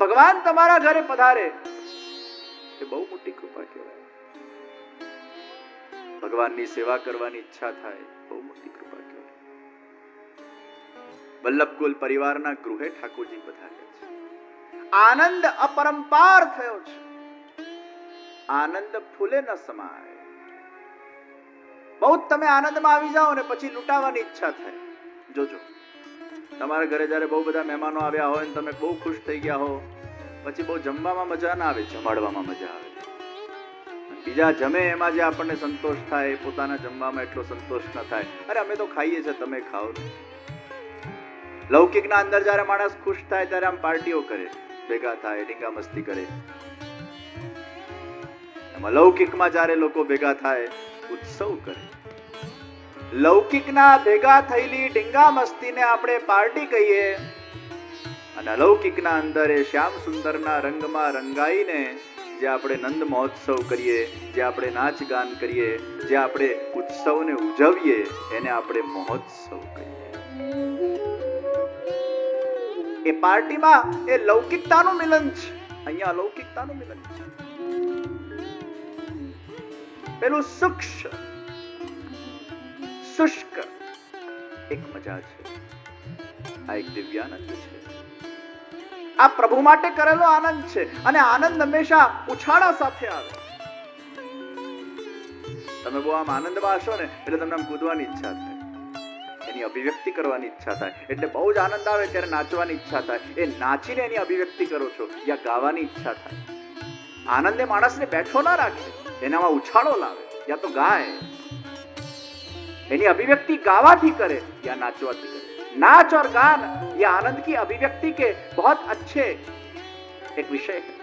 ભગવાન તમારા ઘરે પધારે એ બહુ મોટી કૃપા કહેવાય. ભગવાનની સેવા કરવાની ઈચ્છા થાય, બહુ મોટી કૃપા કહેવાય. વલ્લભકુલ પરિવારના ગૃહે ઠાકોરજી પધાર્યા છે. આનંદ અપરંપાર થયો છે. આનંદ ફૂલે ન સમાય. બહુ તમે આનંદમાં આવી જાઓ ને પછી લૂંટાવાની ઈચ્છા થાય. જોજો, તમારા ઘરે જયારે બહુ બધા મહેમાનો આવ્યા હોય ને તમે બહુ ખુશ થઈ ગયા હો, પછી બહુ જમવામાં મજા ના આવે, જમાડવામાં મજા આવે. બીજા જમે એમાં જે આપણને સંતોષ થાય, પોતાના જમવામાં એટલો સંતોષ ન થાય. અરે અમે તો ખાઈએ છીએ, તમે ખાઓ ને. લૌકિકના અંદર જયારે માણસ ખુશ થાય ત્યારે આમ પાર્ટીઓ કરે, ભેગા થાય, ડીંગા મસ્તી કરે. એમાં લૌકિકમાં જયારે લોકો ભેગા થાય, ઉત્સવ કરે. લૌકિકના ભેગા થયેલી ડીંગા મસ્તીને આપણે પાર્ટી કહીએ, અને અલૌકિકના અંદર એ શ્યામ સુંદરના રંગમાં રંગાઈને જે આપણે નંદ મહોત્સવ કરીએ, જે આપણે નાચ ગાન કરીએ, જે આપણે ઉત્સવને ઉજવીએ, એને આપણે મહોત્સવ કહીએ. એ પાર્ટીમાં એ લૌકિકતાનું મિલન છે, અહીંયા અલૌકિકતાનું મિલન છે. પેલું સૂક્ષ્મ શુષ્ક એક મજા છે, આ એક દિવ્યાનંદ છે. આ પ્રભુ માટે કરેલો આનંદ છે, અને આનંદ હંમેશા ઉછાળા સાથે આવે. તમે બહુ આમ આનંદમાં હશો ને એટલે તમને આમ કૂદવાની ઈચ્છા થાય, એની અભિવ્યક્તિ કરવાની ઈચ્છા થાય. એટલે બહુ જ આનંદ આવે ત્યારે નાચવાની ઈચ્છા થાય. એ નાચીને એની અભિવ્યક્તિ કરો છો, યા ગાવાની ઈચ્છા થાય. આનંદ એ માણસને બેઠો ના રાખે, એનામાં ઉછાળો લાવે, યા તો ગાય. એની અभिव्यक्ति गावाથી करे या नाचवाથી करे. नाच और गान ये आनंद की अभिव्यक्ति के बहुत अच्छे एक विषय है.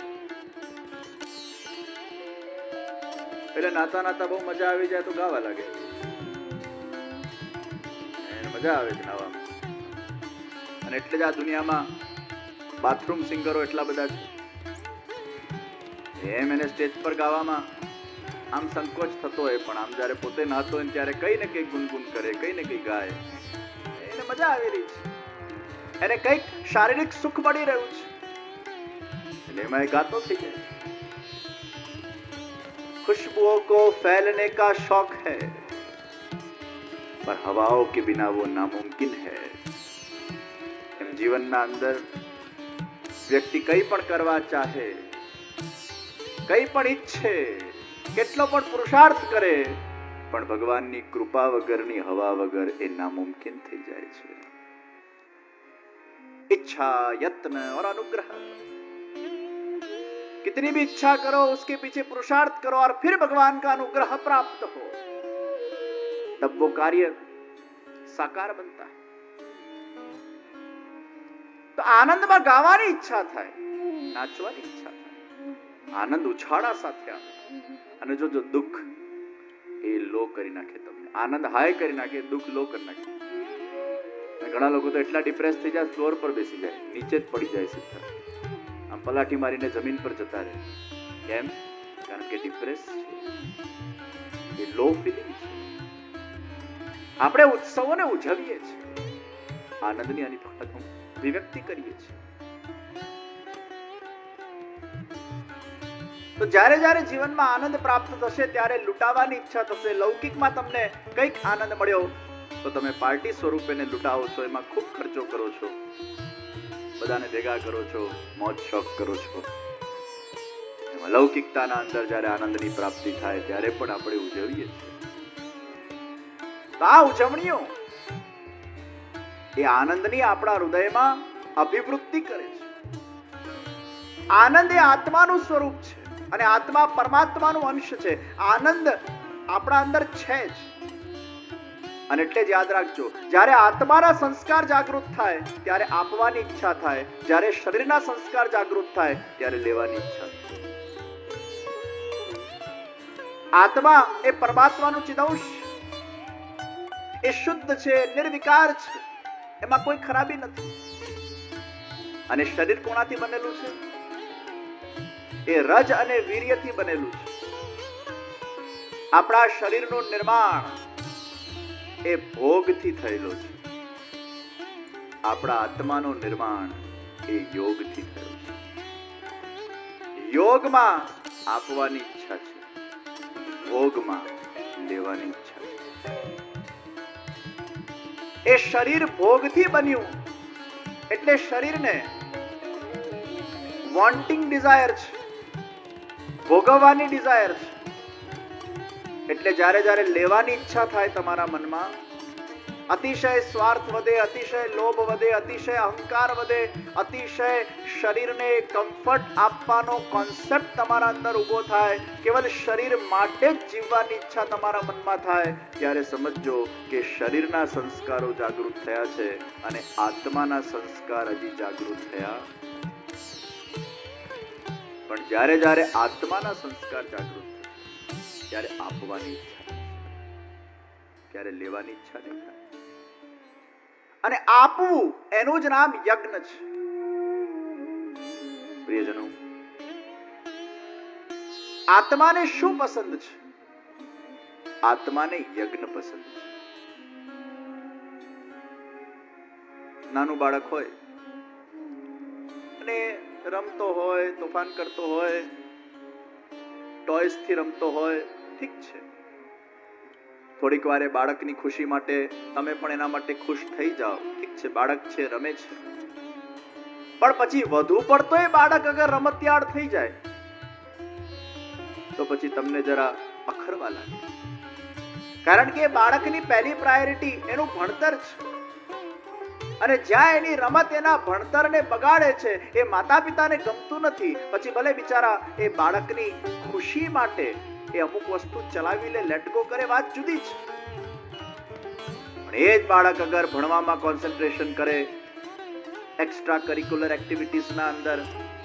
पहले नाता नाता बहुत मजा આવી જાય તો ગાવા લાગે, મજા આવે છે ગાવામાં. અને એટલે જ આ દુનિયામાં બાથરૂમ સિંગરો એટલા બધા છે. એમ એને સ્ટેજ પર ગાવામાં આમ સંકોચ થતો હોય, પણ આમ જયારે પોતે નાતો હોય ત્યારે કઈ ને કઈ ગુનગુન કરે, કઈ ને કઈ ગાય. એને મજા આવી રહી છે, એને કઈક શારીરિક સુખ મળી રહ્યું છે, એટલે એમાં એ ગાતો થઈ જાય. खुशबुओं को फैलने का शौक है, पर हवाओं के बिना वो नामुमकिन है. એમ જીવનના અંદર વ્યક્તિ કઈ પણ કરવા ચાહે, કઈ પણ ઈચ્છે, કેટલો પણ પુરુષાર્થ કરે, પણ ભગવાનની કૃપા વગરની હવા વગર એ નામુમકિન થઈ જાય છે. इच्छा, यत्न और अनुग्रह, कितनी भी इच्छा करो, उसके पीछे पुरुषार्थ करो और फिर भगवान का अनुग्रह प्राप्त हो, तब वो कार्य साकार बनता है. तो आनंद में गावानी इच्छा थाय, नाचवानी इच्छा थाय. आनंद उछाड़ा साथे આવે, અને જો દુઃખ એ લો કરી નાખે તમને. આનંદ હાઈ કરી નાખે, દુઃખ લો કરી નાખે. ઘણા લોકો તો એટલા ડિપ્રેસ થઈ જાય, ફ્લોર પર બેસી જાય, નીચે જ પડી જાય સીધા, આમ પલાઠી મારીને જમીન પર જતા રહે. કેમ? કારણ કે ડિપ્રેસ છે, એ લો ફીલિંગ છે. આપણે ઉત્સવોને ઉજવીએ છીએ, આનંદની અભિવ્યક્તિ કરીએ છીએ. તો જ્યારે જ્યારે જીવનમાં આનંદ પ્રાપ્ત થશે ત્યારે લૂંટાવાની ઈચ્છા થશે. લૌકિકમાં તમને કંઈક આનંદ મળ્યો તો તમે પાર્ટી સ્વરૂપે એને લૂંટાવો છો, એમાં ખૂબ ખર્ચો કરો છો, બધાને ભેગા કરો છો, મોજ શોખ કરો છો. એમાં લૌકિકતાના અંદર જ્યારે આનંદની પ્રાપ્તિ થાય ત્યારે પણ આપણે ઉજવીએ છીએ. તો આ ઉજવણીઓ એ આનંદની આપણા હૃદયમાં અભિવૃદ્ધિ કરે છે. આનંદ એ આત્માનું સ્વરૂપ છે, અને આત્મા પરમાત્માનું અંશ છે. આનંદ આપણા અંદર છે જ. અને એટલે જ યાદ રાખજો, જ્યારે આત્માના સંસ્કાર જાગૃત થાય ત્યારે આપવાની ઈચ્છા થાય, જ્યારે શરીરના સંસ્કાર જાગૃત થાય ત્યારે લેવાની ઈચ્છા થાય. આત્મા એ પરમાત્માનું ચિદંશ, એ શુદ્ધ છે, નિર્વિકાર છે, એમાં કોઈ ખરાબી નથી. અને શરીર કોનાથી બનેલું છે? એ રજ અને વીર્યથી બનેલું છે. આપણા શરીરનું નિર્માણ એ ભોગથી થયેલું છે. આપણા આત્માનું નિર્માણ એ યોગથી થયું છે. યોગમાં આપવાની ઈચ્છા છે, ભોગમાં લેવાની ઈચ્છા છે. એ શરીર ભોગથી બન્યું એટલે શરીરને વોન્ટિંગ ડિઝાયર છે, ભોગવવાની ડિઝાયર છે. એટલે જ્યારે જ્યારે લેવાની ઈચ્છા થાય તમારા મનમાં, અતિશય સ્વાર્થ વધે, અતિશય લોભ વધે, અતિશય અહંકાર વધે, અતિશય શરીરને કમ્ફર્ટ આપવાનો કોન્સેપ્ટ તમારા અંદર ઊભો થાય, કેવલ શરીર માટે જ જીવવાની ઈચ્છા તમારા મનમાં થાય, ત્યારે સમજો કે શરીરના સંસ્કારો જાગૃત થયા છે અને આત્માના સંસ્કાર હજી જાગૃત થયા. પણ જ્યારે જ્યારે આત્માના સંસ્કાર જાગૃત થાય ત્યારે આપવાની ઈચ્છા, ત્યારે લેવાની ઈચ્છા નહીં થાય. અને આપવું એનું જ નામ યજ્ઞ છે. પ્રિયજનો, આત્માને શું પસંદ છે? આત્માને યજ્ઞ પસંદ છે. નાનું બાળક હોય અને રમતો હોય, તોફાન કરતો હોય, ટોયસ થી રમતો હોય, ઠીક છે. થોડીક વાર બાળકની ખુશી માટે તમે પણ એના માટે ખુશ થઈ જાઓ, ઠીક છે, બાળક છે, રમે છે. પણ પછી વધુ પડતો એ બાળક અગર રમતિયાળ થઈ જાય તો પછી તમને જરા અખરવા લાગે. કારણ કે બાળકની પહેલી પ્રાયોરિટી એનું ભણતર છે, અને જ્યાં એની રમત એના ભણતરને બગાડે છે એ માતા પિતાને ગમતું નથી. પછી ભલે બિચારા એ બાળકની ખુશી માટે એ અમુક વસ્તુ ચલાવી લે, લેટ ગો કરે, વાત જુદી છે. પણ એ જ બાળક અગર ભણવામાં કોન્સન્ટ્રેશન કરે, એક્સ્ટ્રા કરિક્યુલર એક્ટિવિટીઝના અંદર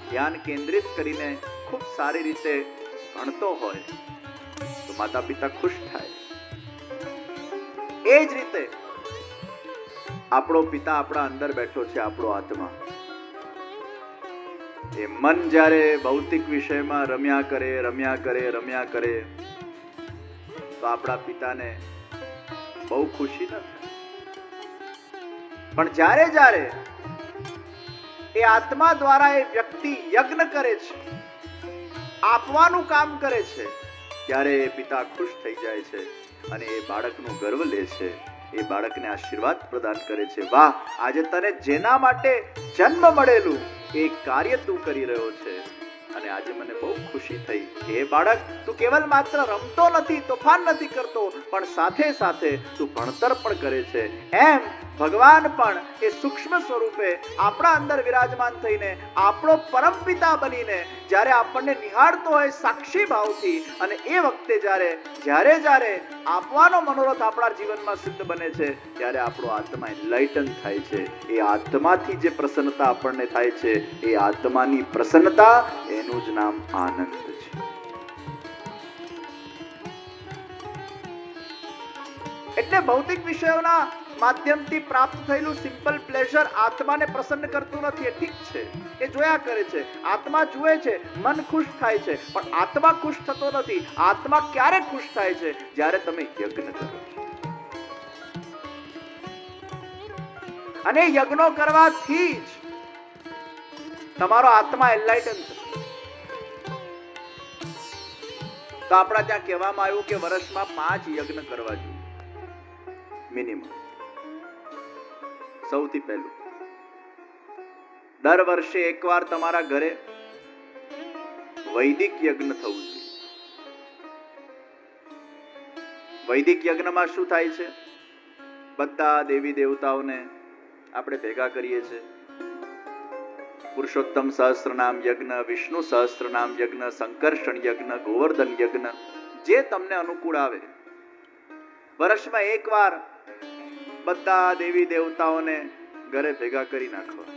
ધ્યાન કેન્દ્રિત કરીને ખૂબ સારી રીતે ભણતો હોય તો માતા પિતા ખુશ થાય. એ જ રીતે આપણો પિતા આપણા અંદર બેઠો છે, આપણો આત્મા. એ મન જ્યારે ભૌતિક વિષયમાં રમ્યા કરે તો આપણા પિતાને બહુ ખુશી ન થાય. પણ જ્યારે જ્યારે એ આત્મા દ્વારા એ વ્યક્તિ યજ્ઞ કરે છે, આપવાનું કામ કરે છે, ત્યારે એ પિતા ખુશ થઈ જાય છે અને એ બાળકનો ગર્વ લે છે, એ બાળકને આશીર્વાદ પ્રદાન કરે છે. વાહ, આજે તને જેના માટે જન્મ મળેલું એ કાર્ય તું કરી રહ્યો છે અને આજે મને બહુ ખુશી થઈ. હે બાળક, તું કેવલ માત્ર રમતો નથી, તોફાન નથી કરતો, પણ સાથે સાથે તું ભણતર પણ કરે છે. એમ ભગવાન પણ એ સૂક્ષ્મ સ્વરૂપે આપણા અંદર વિરાજમાન થઈને આપણો પરમ પિતા બનીને જ્યારે આપણને નિહાળતો હોય સાક્ષી ભાવથી, અને એ વખતે જ્યારે આપવાનો મનોરથ આપણા જીવનમાં સિદ્ધ બને છે ત્યારે આપણો આત્મા એનલાઇટન થાય છે. એ આત્માથી જે પ્રસન્નતા આપણને થાય છે, એ આત્માની પ્રસન્નતા, એનું જ નામ આનંદ છે. એટલે ભૌતિક વિષયોના માધ્યમથી પ્રાપ્ત થયેલું સિમ્પલ પ્લેઝર આત્માને પ્રસન્ન કરતું નથી. એ ઠીક છે, એ જોયા કરે છે, આત્મા જુએ છે, મન ખુશ થાય છે, પણ આત્મા ખુશ થતો નથી. આત્મા ક્યારે ખુશ થાય છે? જ્યારે તમે યજ્ઞ કરો. અને યજ્ઞો કરવાથી જ તમારો આત્મા એનલાઇટન થશે. તો આપણા ત્યાં કહેવામાં આવ્યું કે વર્ષમાં 5 યજ્ઞ કરવા જોઈએ મિનિમમ. સૌથી પહેલું, દર વર્ષે એકવાર તમારા ઘરે વૈદિક યજ્ઞ થવું જોઈએ. વૈદિક યજ્ઞમાં શું થાય છે? બધા દેવી દેવતાઓને આપણે ભેગા કરીએ છીએ. પુરુષોત્તમ સહસ્ત્રનામ યજ્ઞ, વિષ્ણુ સહસ્ત્રનામ યજ્ઞ, સંકર્ષણ યજ્ઞ, ગોવર્ધન યજ્ઞ, જે તમને અનુકૂળ આવે. વર્ષમાં એકવાર બધા દેવી દેવતાઓને ઘરે ભેગા કરી નાખવા.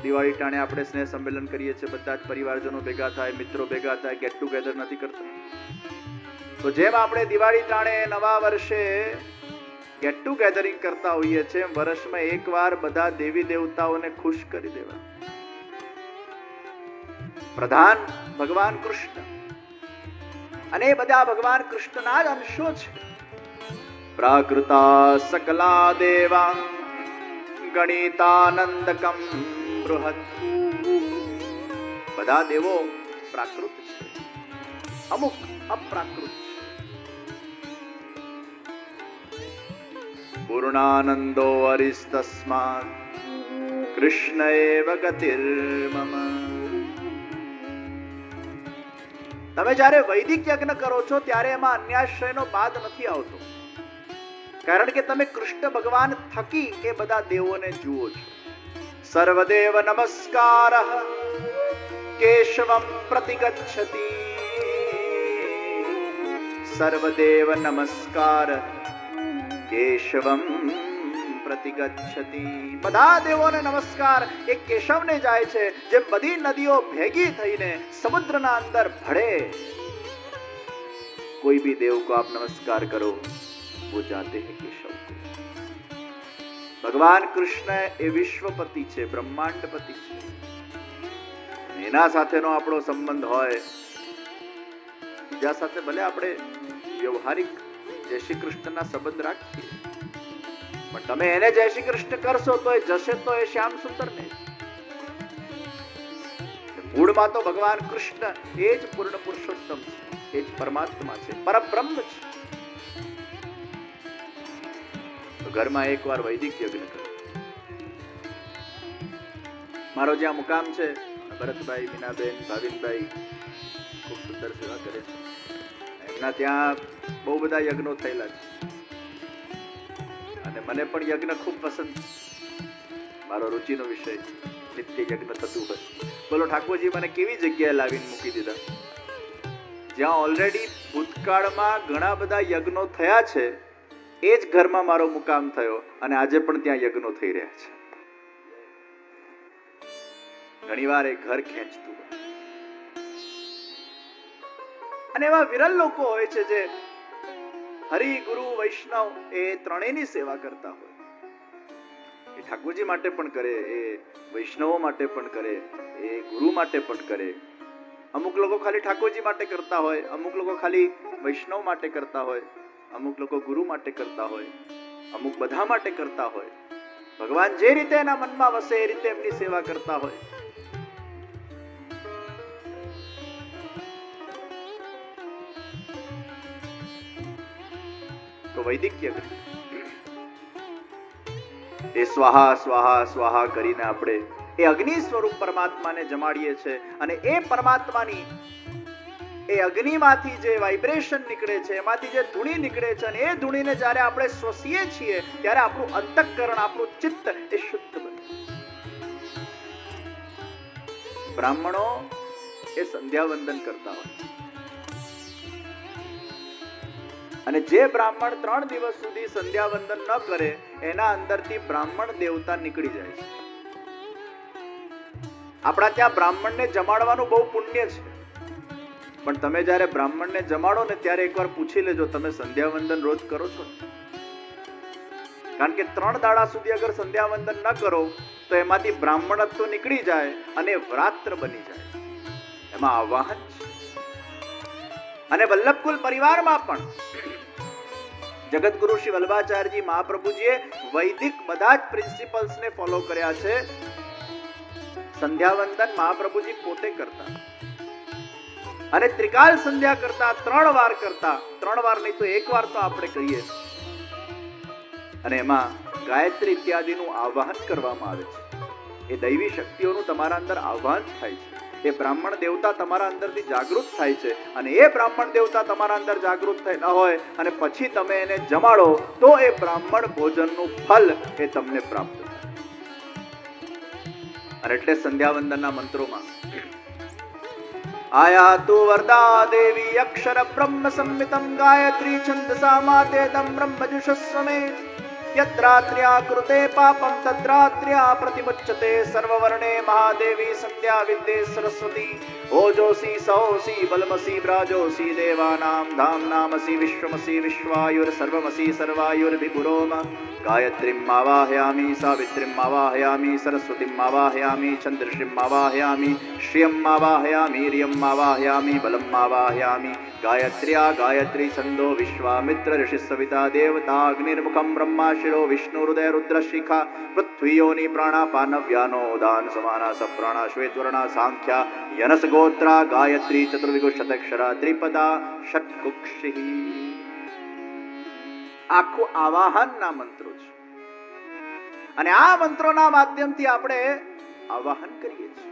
દિવાળી ટાણે આપણે સ્નેહ સંમેલન કરીએ છીએ, બધા જ પરિવારજનો ભેગા થાય, મિત્રો ભેગા થાય, ગેટ ટુગેધર નથી કરતા. તો જેમ આપણે દિવાળી ટાણે નવા વર્ષે ગેટ ટુગેધરિંગ કરતા હોઈએ છીએ, વર્ષમાં એકવાર બધા દેવી દેવતાઓને ખુશ કરી દેવા. પ્રધાન ભગવાન કૃષ્ણ, અને એ બધા ભગવાન કૃષ્ણના જ અંશો છે. પ્રાકૃતા સકલા દેવા ગણિતાનંદકમ બૃહત. બધા દેવો પ્રાકૃત છે, અમુક અપ્રાકૃત છે. પૂર્ણાનંદો હરિસ્તસ્માત કૃષ્ણ એવ ગતિર્મમ. તમે જ્યારે વૈદિક યજ્ઞ કરો છો ત્યારે એમાં અન્યાશ્રયનો બાદ નથી આવતો, કારણ કે તમે કૃષ્ણ ભગવાન થકી એ બધા દેવોને જુઓ છો. સર્વદેવ નમસ્કાર કેશવમ પ્રતિગચ્છતિ. સર્વદેવ નમસ્કાર કેશવમ પ્રતિગચ્છતિ. બધા દેવોને નમસ્કાર એ કેશવને જાય છે, જેમ બધી નદીઓ ભેગી થઈને સમુદ્રના અંદર ભળે. કોઈ ભી દેવ કો આપ નમસ્કાર કરો वो जाते हैं केशव को. ભગવાન કૃષ્ણ એ વિશ્વપતિ છે, બ્રહ્માંડપતિ છે. એના સાથેનો આપણો સંબંધ હોય, બીજા સાથે ભલે આપણે વ્યવહારિક જય શ્રી કૃષ્ણના સંબંધ રાખીએ, પણ તમે એને જય શ્રી કૃષ્ણ કરશો તો એ જશે તો એ શ્યામ સુંદર ને. મૂળમાં તો ભગવાન કૃષ્ણ એ જ પૂર્ણ પુરુષોત્તમ છે, એ જ પરમાત્મા છે, પરબ્રહ્મ છે. ઘરમાં એકવાર વૈદિક યજ્ઞ કરો. મારો જ્યાં મુકામ છે, ભરતભાઈ, મીનાબેન, ભાવિનભાઈ ખૂબ સુંદર સેવા કરે છે. એમના ત્યાં બહુ બધા યજ્ઞો થયેલા છે અને મને પણ યજ્ઞ ખૂબ પસંદ છે. મારો રુચિનો વિષય નિત્ય યજ્ઞ થતું હોય. બોલો ઠાકોરજી મને કેવી જગ્યાએ લાવીને મૂકી દીધા, જ્યાં ઓલરેડી ભૂતકાળમાં ઘણા બધા યજ્ઞો થયા છે. એ જ ઘરમાં મારો મુકામ થયો અને આજે પણ ત્યાં યજ્ઞો થઈ રહ્યા છે. ઘણીવાર એ ઘર ખેંચતું હોય અને એવા વિરલ લોકો હોય છે જે હરિ, ગુરુ, વૈષ્ણવ એ ત્રણેયની સેવા કરતા હોય. એ ઠાકોરજી માટે પણ કરે, એ વૈષ્ણવો માટે પણ કરે, એ ગુરુ માટે પણ કરે. અમુક લોકો ખાલી ઠાકોરજી માટે કરતા હોય, અમુક લોકો ખાલી વૈષ્ણવ માટે કરતા હોય, અમુક લોકો ગુરુ માટે કરતા હોય, અમુક બધા માટે કરતા હોય. ભગવાન જે રીતે એના મનમાં વસે એ રીતે એમની સેવા કરતા હોય. તો વૈદિક યજ્ઞ એ સ્વાહા સ્વાહા સ્વાહા કરીને આપણે એ અગ્નિ સ્વરૂપ પરમાત્માને જમાડીએ છીએ અને એ પરમાત્માની એ અગ્નિમાંથી જે વાઇબ્રેશન નીકળે છે, એમાંથી જે ધૂણી નીકળે છે, અને એ ધૂણીને જ્યારે આપણે શ્વસીએ છીએ ત્યારે આપણું અંતઃકરણ, આપણું ચિત્ત એ શુદ્ધ બને. બ્રાહ્મણો એ સંધ્યા વંદન કરતા હોય અને જે બ્રાહ્મણ 3 દિવસ સુધી સંધ્યા વંદન ન કરે એના અંદરથી બ્રાહ્મણ દેવતા નીકળી જાય છે. આપણા ત્યાં બ્રાહ્મણને જમાડવાનું બહુ પુણ્ય છે, પણ તમે જ્યારે બ્રાહ્મણને જમાડો ને ત્યારે એકવાર પૂછી લેજો તમે સંધ્યા વંદન રોજ કરો છો? કારણ કે 3 દાડા સુધી અગર સંધ્યા વંદન ન કરો તો એમાંથી બ્રાહ્મણત્વ નીકળી જાય અને વ્રાત્ર બની જાય. એમાં આવાહન છે. અને વલ્લભકુલ પરિવારમાં પણ જગતગુરુ શ્રી વલ્લભાચાર્યજી મહાપ્રભુજીએ વૈદિક બધા જ પ્રિન્સિપલ્સ ને ફોલો કર્યા છે. સંધ્યા વંદન મહાપ્રભુજી પોતે કરતા અને ત્રિકાલ સંધ્યા કરતા 3 વાર કરતા. 3 વાર નહીં તો 1 વાર તો આપણે કહીએ. અને એમાં ગાયત્રી ઇત્યાદિનું આવાહન કરવામાં આવે છે. એ દૈવી શક્તિઓનું તમારા અંદર આવાહન થાય છે. એ બ્રાહ્મણ દેવતા તમારા અંદરથી જાગૃત થાય છે અને એ બ્રાહ્મણ દેવતા તમારા અંદર જાગૃત થયેલા હોય અને પછી તમે એને જમાડો તો એ બ્રાહ્મણ ભોજનનું ફલ એ તમને પ્રાપ્ત થાય. અને એટલે સંધ્યા વંદનના મંત્રોમાં આયાતુ વરદા દેવી અક્ષર બ્રહ્મ સંમિતમ ગાયત્રી છંદસા માતેદમ બ્રહ્મજુષસ્વમે યત્રાત્ર્યા કૃતે પાપમ તદ્રાત્ર્યા પ્રતિમુચ્યતે સર્વવર્ણે મહાદેવી સંધ્યા વિદ્યે સરસ્વતી ઓજોસી સહોસી બલમસી બ્રાજોસી દેવાનામ ધામનામસી વિશ્વમસી વિશ્વાયુર સર્વમસી સર્વાયુર વિભુરોમ ગાયત્રીમ આવાહયામિ સાવિત્રીમ આવાહયામિ સરસ્વતીમ આવાહયામિ ચંદ્રશ્રીમ આવાહયામિ શ્રિયમ આવાહયામિ રિયમ આવાહયામિ બલમ આવાહયામિ ગાયત્ર્યા ગાયત્રી છંદો વિશ્વામિત્ર ઋષિ સવિતા દેવતા અગ્નિર્મુખમ બ્રહ્મા શિરો વિષ્ણુ હૃદય રુદ્ર શિખા પૃથ્વીયોની પ્રાણાપાન વ્યાનો દાન સમાના સપ્રાણા શ્વેતવર્ણા સાંખ્યા યનસ ગોત્રા ગાયત્રી ચતુર્વિગુશતક્ષરા ત્રિપદા ષટ્કુક્ષિ. આખું આવાહનના મંત્રો છે અને આ મંત્રોના માધ્યમથી આપણે આવાહન કરીએ છીએ.